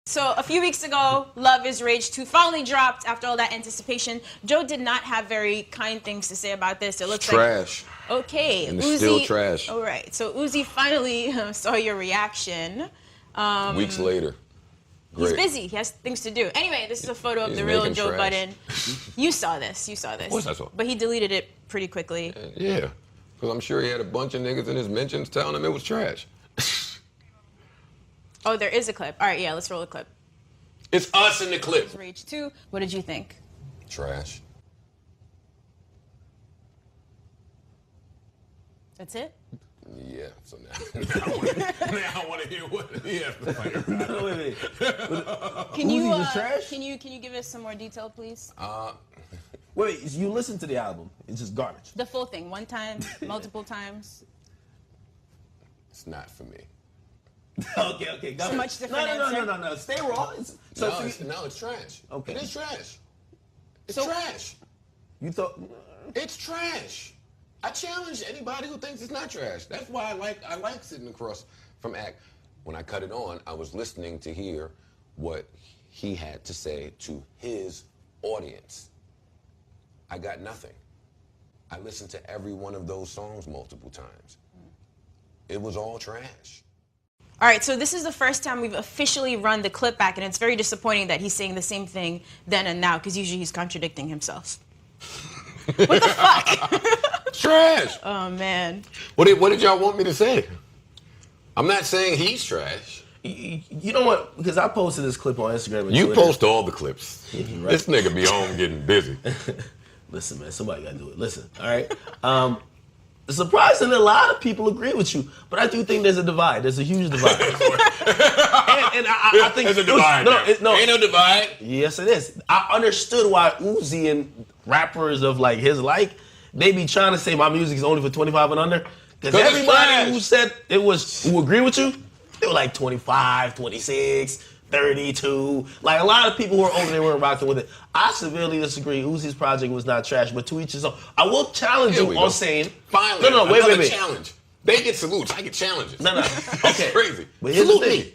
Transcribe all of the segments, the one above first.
So a few weeks ago, Love is Rage 2 finally dropped after all that anticipation. Joe did not have very kind things to say about this. It looks trash. Like, okay, and it's Uzi, still trash. All right, so Uzi finally saw your reaction. Weeks later. Great. He's busy. He has things to do. Anyway, this is a photo of He's the real making Joe trash. Budden. You saw this. You saw this. Of course I saw it. But he deleted it pretty quickly. Yeah, because I'm sure he had a bunch of niggas in his mentions telling him it was trash. Oh, there is a clip. All right, yeah, let's roll a clip. It's us in the clip. Rage 2. What did you think? Trash. That's it? Yeah, so now I want to hear what he has to say about it. Can you, Uzi was trash? Can you give us some more detail, please? Wait, you listen to the album. It's just garbage. The full thing. One time, multiple times. It's not for me. Okay. Got So it. much different answer. No. Stay raw. It's trash. Okay. It is trash. It's So- trash. You thought It's trash. I challenge anybody who thinks it's not trash. That's why I like sitting across from Act. When I cut it on, I was listening to hear what he had to say to his audience. I got nothing. I listened to every one of those songs multiple times. It was all trash. All right, so this is the first time we've officially run the clip back, and it's very disappointing that he's saying the same thing then and now, because usually he's contradicting himself. What the fuck? Trash. Oh, man. What did y'all want me to say? I'm not saying he's trash. you know what? Because I posted this clip on Instagram and You Twitter. post all the clips. Right. This nigga be home getting busy. Listen, man, somebody gotta do it. Listen, all right. Surprisingly, a lot of people agree with you, but I do think there's a divide. There's a huge divide. and I think there's a divide. Ain't no divide. Yes, it is. I understood why Uzi and rappers of like his they be trying to say my music is only for 25 and under. Because everybody who said who agree with you, they were like 25, 26, 32. Like a lot of people who were older, they weren't rocking with it. I severely disagree. Uzi's project was not trash, but to each his own. I will challenge you on saying. Finally, No, wait. Challenge. They get salutes. I get challenges. No. Okay. That's crazy. But here's the Salute thing. me.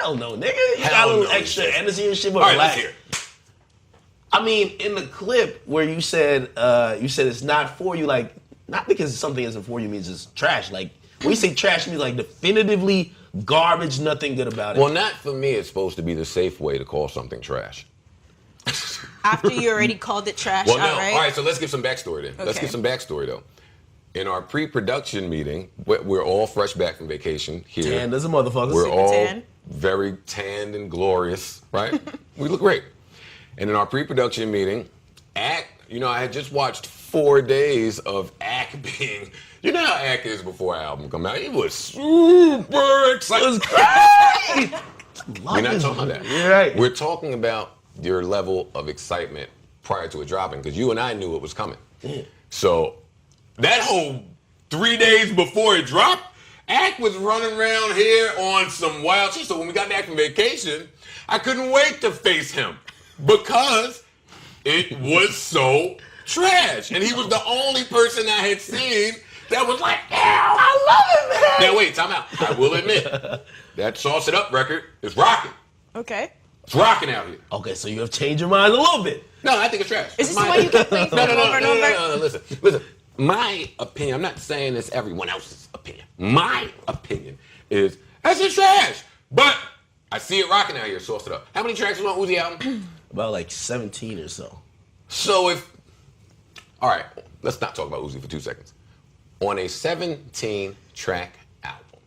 Hell no, nigga. You got a little extra energy and shit, but All right, relax. let's hear it. I mean, in the clip where you said it's not for you, like not because something isn't for you means it's trash. Like when you say trash, it means like definitively garbage, nothing good about it. Well, not for me. It's supposed to be the safe way to call something trash. After you already called it trash, Well, no. outright? All right, so let's give some backstory then. Let's Okay. give some backstory though. In our pre-production meeting, we're all fresh back from vacation here. And there's a motherfucker. We're all tan. very tanned and glorious, right? We look great. And in our pre-production meeting, Act, I had just watched 4 days of Act being, you know how Act is before an album come out. He was super excited. It was great. We're not talking about that. You're right. We're talking about your level of excitement prior to it dropping, because you and I knew it was coming. Yeah. So that whole 3 days before it dropped, Act was running around here on some wild shit. So when we got back from vacation, I couldn't wait to face him because it was so trash. And he was the only person I had seen that was like, yeah, I love it, man. Now wait, time out. I will admit, that Sauce It Up record is rocking. Okay. It's rocking out here. Okay, so you have changed your mind a little bit. No, I think it's trash. Is this the one you kept playing for over and over? No, listen. My opinion, I'm not saying it's everyone else's opinion. My opinion is, that's just trash. But I see it rocking out here, Sauce It Up. How many tracks is on Uzi album? About like 17 or so. So all right, let's not talk about Uzi for 2 seconds. On a 17-track album,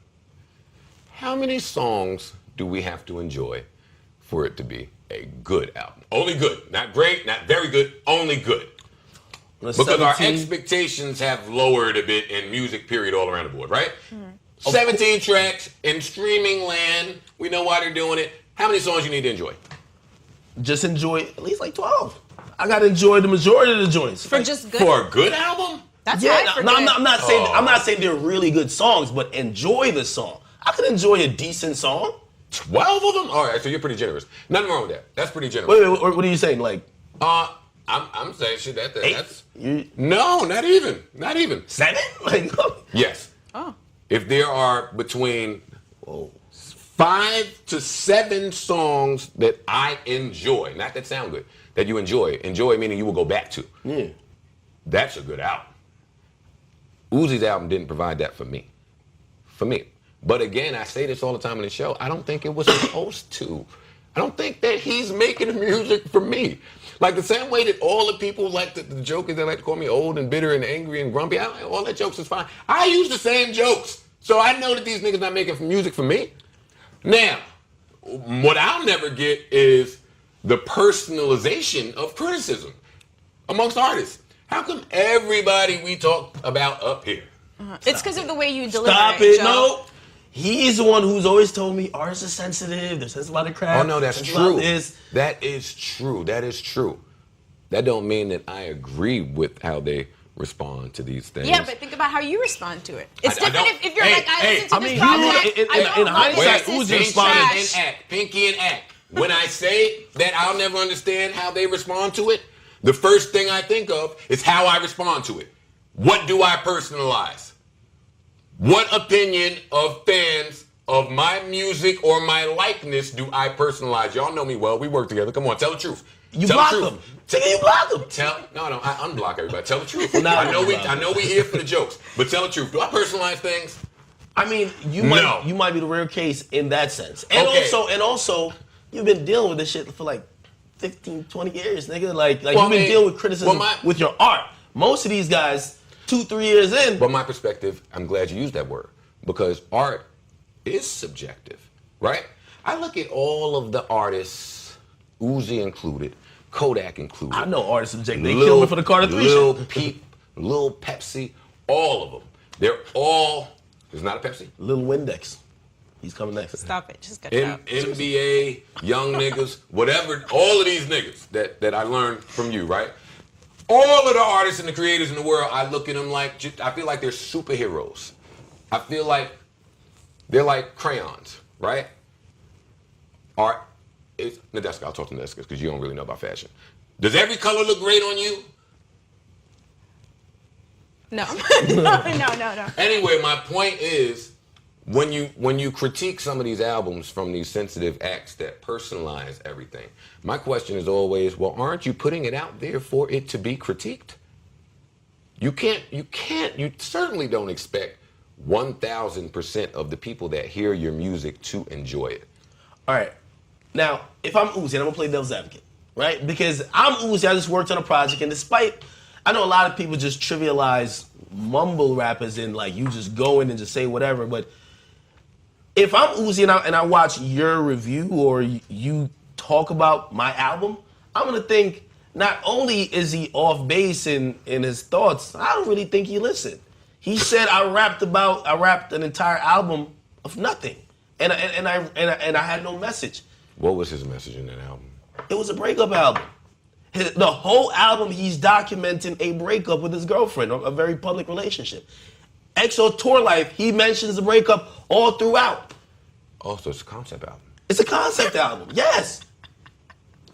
how many songs do we have to enjoy for it to be a good album? Only good, not great, not very good, only good. Because our expectations have lowered a bit in music, period, all around the board, right? 17 tracks in streaming land. We know why they're doing it. How many songs you need to enjoy? Just enjoy at least like 12. I gotta enjoy the majority of the joints. For just good? For a good album? That's Yeah, high for no, good. I'm not saying they're really good songs, but enjoy the song. I could enjoy a decent song. 12 of them? All right, so you're pretty generous. Nothing wrong with that. That's pretty generous. Wait, what are you saying? Like, I'm saying shit. That's you, no, not even 7? Like, yes. Oh. If there are between whoa. 5 to 7 songs that I enjoy, not that sound good, that you enjoy. Enjoy meaning you will go back to. Yeah. That's a good album. Uzi's album didn't provide that for me. For me. But again, I say this all the time in the show, I don't think it was supposed to. I don't think that he's making music for me. Like the same way that all the people like the jokers that like to call me old and bitter and angry and grumpy, all that jokes is fine. I use the same jokes. So I know that these niggas not making music for me. Now, what I'll never get is the personalization of criticism amongst artists. How come everybody we talk about up here? It's because of the way you deliver Stop it, it, Joe. no. He's the one who's always told me artists are sensitive, they're sensitive about the crap. Oh no, that's sensitive true. about this. That is true. That is true. That don't mean that I agree with how they respond to these things. Yeah, but think about how you respond to it. It's I different don't- if you're Hey, like, I hey, listen to I this mean, project. in I don't love hindsight, this, Uzi this is responded trash. and act, Pinky and act. When I say that I'll never understand how they respond to it, the first thing I think of is how I respond to it. What do I personalize? What opinion of fans of my music or my likeness do I personalize? Y'all know me well. We work together. Come on, tell the truth. You tell block the them. truth. You block them. No, I unblock everybody. Tell the truth. Now I know you block I know we here for the jokes, but tell the truth. Do I personalize things? I mean, you No. might be the rare case in that sense. And Okay. also, you've been dealing with this shit for like 15, 20 years, nigga. Like Well, you've I been mean, dealing with criticism well, with your art. Most of these guys, 2-3 years in. But my perspective, I'm glad you used that word, because art is subjective, right? I look at all of the artists, Uzi included, Kodak included. I know artists subjective. They killed me for the Carter 3 Lil shit. Peep, Lil Pepsi, all of them. They're all, there's not a Pepsi? Lil Windex. He's coming next. Stop it. Just cut it out. NBA, young niggas, whatever, all of these niggas that I learned from you, right? All of the artists and the creators in the world, I look at them like, I feel like they're superheroes. I feel like they're like crayons, right? Art, it's, Nadeska, I'll talk to Nadeska because you don't really know about fashion. Does every color look great on you? No. No. Anyway, my point is, when you critique some of these albums from these sensitive acts that personalize everything, my question is always, well, aren't you putting it out there for it to be critiqued? You certainly don't expect 1,000% of the people that hear your music to enjoy it. All right. Now, if I'm Uzi, and I'm gonna play devil's advocate, right? Because I'm Uzi, I just worked on a project, and despite, I know a lot of people just trivialize mumble rappers and like you just go in and just say whatever, but if I'm Uzi and I watch your review or you talk about my album, I'm gonna think not only is he off base in his thoughts, I don't really think he listened. He said I rapped an entire album of nothing, and I had no message. What was his message in that album? It was a breakup album. The whole album, he's documenting a breakup with his girlfriend, a very public relationship. EXO Tour Life, he mentions the breakup all throughout. Oh, so it's a concept album. It's a concept album, yes.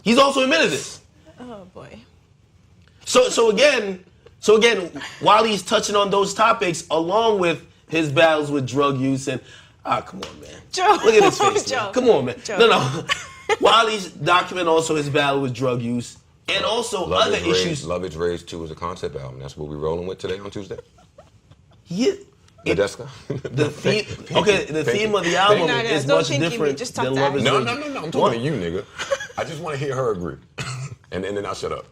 He's also admitted this. Oh boy. So again, while he's touching on those topics, along with his battles with drug use and, come on, man. Joe. Look at his face, Joe. man. Come on, man. Joe. No. While he's documenting also his battle with drug use and also other issues. Love Is Raised 2 is a concept albm. That's what we're rolling with today on Tuesday. Nadeska? The theme of the album No, is don't much pinky me, different just talk than to Love Is Ash. Raised. No. I'm talking to you, nigga. I just want to hear her agree. and then I'll shut up.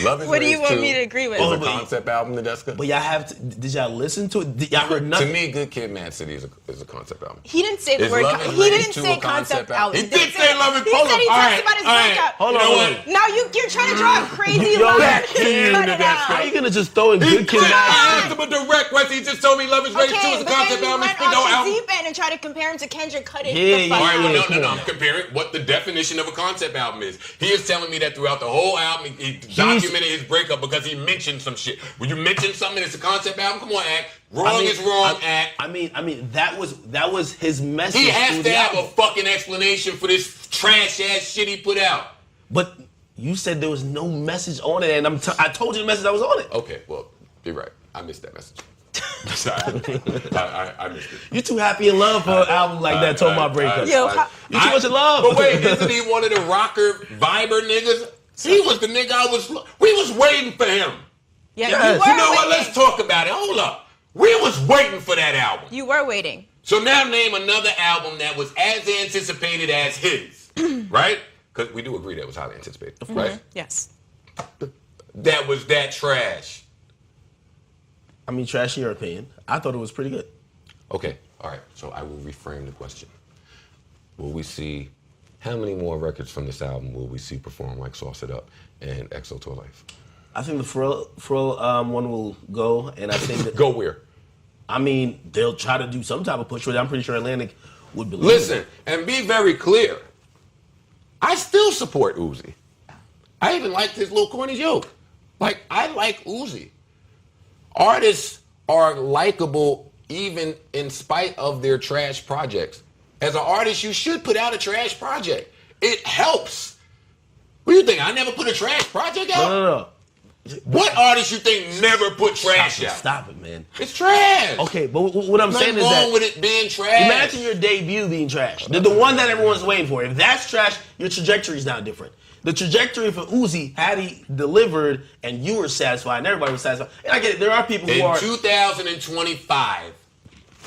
Love Is What do you Raised want 2 me to agree with? is a Oh, but- concept album, Nadeska. But y'all have to, did y'all listen to it? Y'all heard To nothing? me, Good Kid, Mad City is a concept album. He didn't say the Is word. Love Is He Raised didn't 2 say a concept concept album. album? He did say Love Is He Hold said up. he All talks right, about his all right. breakup. Hold You on, know hold what? on. Now you're trying to draw a crazy Yo, line. back to you, Cut it Nadeska. How out. you gonna just throw in Good Kid, I Mad asked him a direct question. He just told me Love Is Raised 2 Okay, is a but then concept you album. went It's no off the album. deep end and tried to compare him to Kendrick. Cut it. Yeah, the fuck All right, yeah. well, out. no. I'm comparing what the definition of a concept album is. He is telling me that throughout the whole album, he documented his breakup because he mentioned some shit. When you mention something, it's a concept album. Come on, Act. Wrong is wrong, Act. I mean, that was his message. He has through to the have a album. fucking explanation for this trash ass shit he put out. But you said there was no message on it, and I told you the message that was on it. Okay, well, you're right. I missed that message. Sorry, I missed it. You too happy in love for an album like that talking about breakups. Yo, You too much in love. But wait, isn't he one of the rocker viber niggas? He was the nigga we was waiting for him. Yeah, Yes. You know what? Let's talk about it. Hold up. We was waiting for that album. You were waiting. So now name another album that was as anticipated as his, right? Because we do agree that was highly anticipated, right? Yes. That was that trash. I mean, trash in your opinion. I thought it was pretty good. Okay, all right. So I will reframe the question. Will we see, how many more records from this album will we see perform like Sauce It Up and XO Tour Life? I think the Pharrell one will go, and I think that Go where? I mean, they'll try to do some type of push with it. I'm pretty sure Atlantic would believe Listen, it. and be very clear. I still support Uzi. I even like this little corny joke. Like, I like Uzi. Artists are likable even in spite of their trash projects. As an artist, you should put out a trash project. It helps. What do you think? I never put a trash project out? No. What artist you think never put trash out? Stop it, man. It's trash. Okay, but what I'm saying Nothing is wrong that with it being trash. imagine your debut being trash. The one that everyone's waiting for. If that's trash, your trajectory is now different. The trajectory for Uzi, had he delivered and you were satisfied and everybody was satisfied. And I get it, there are people who In are... 2025,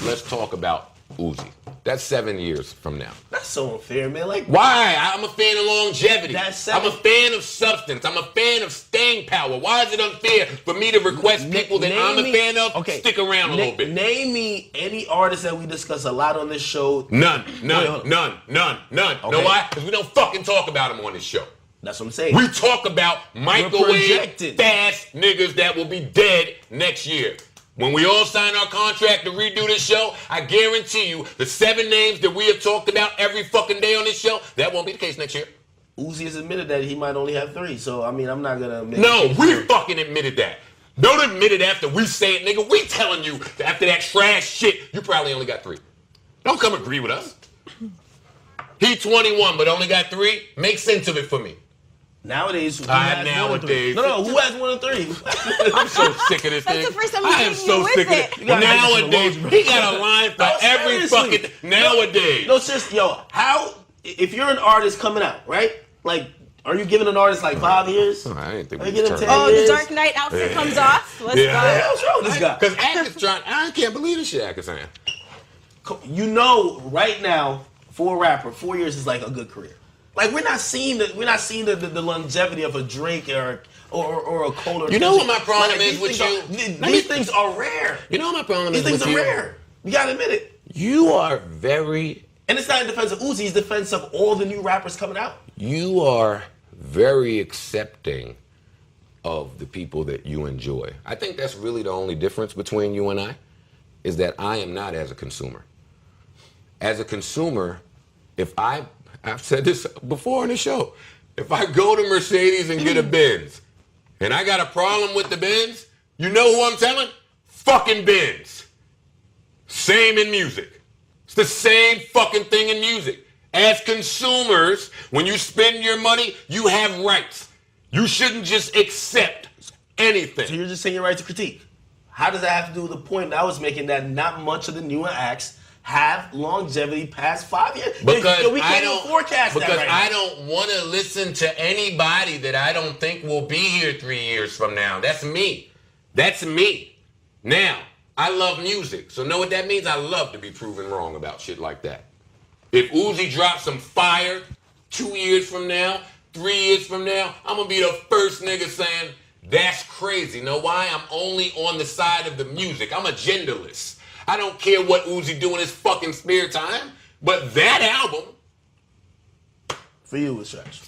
let's talk about Uzi. That's 7 years from now. That's so unfair, man. Like, Why? I'm a fan of longevity. That's I'm a fan of substance. I'm a fan of staying power. Why is it unfair for me to request people that I'm a fan of stick around a little bit? Name me any artist that we discuss a lot on this show. None. Okay. Know why? Because we don't fucking talk about them on this show. That's what I'm saying. We talk about microwave projected. fast niggas that will be dead next year. When we all sign our contract to redo this show, I guarantee you the 7 names that we have talked about every fucking day on this show, that won't be the case next year. Uzi has admitted that he might only have 3. So, I mean, I'm not going to admit No, we fucking admitted that. Don't admit it after we say it, nigga. We telling you that after that trash shit, you probably only got 3. Don't come agree with us. He 21 but only got 3. Make sense of it for me. Nowadays, who has nowadays. 1 and 3? No, who has 1 and 3? I'm so sick of this thing. That's the first time I I'm am seeing so you with sick of it. it. Nowadays, he got a line for No, every seriously. fucking nowadays. No, seriously, yo, if you're an artist coming out, right? Like, are you giving an artist like 5 years? I didn't think Are we you getting was 10 turning. Oh, the years? Dark Knight outfit comes off. Let's Yeah. What the go. hell's wrong with this guy? Because Ack is trying. I can't believe this shit Ack is saying. You know, right now, for a rapper, 4 years is like a good career. Like we're not seeing the longevity of a Drake or a Cole. You know what my problem is with you? These things are rare. You know what my problem These is with things you? are rare. You gotta admit it. You are very. And it's not in defense of Uzi, it's defense of all the new rappers coming out. You are very accepting of the people that you enjoy. I think that's really the only difference between you and I, is that I am not as a consumer. As a consumer, I've said this before on the show, if I go to Mercedes and get a Benz, and I got a problem with the Benz, you know who I'm telling? Fucking Benz. Same in music. It's the same fucking thing in music. As consumers, when you spend your money, you have rights. You shouldn't just accept anything. So you're just saying your right to critique. How does that have to do with the point that I was making that not much of the newer acts have longevity past 5 years? Because we can't even forecast that right I now. don't want to listen to anybody that I don't think will be here 3 years from now. That's me. That's me. Now, I love music, so know what that means? I love to be proven wrong about shit like that. If Uzi drops some fire 2 years from now, 3 years from now, I'm going to be the first nigga saying, that's crazy. Know why? I'm only on the side of the music. I'm agendaless. I don't care what Uzi do in his fucking spare time, but that album For you, it's trash.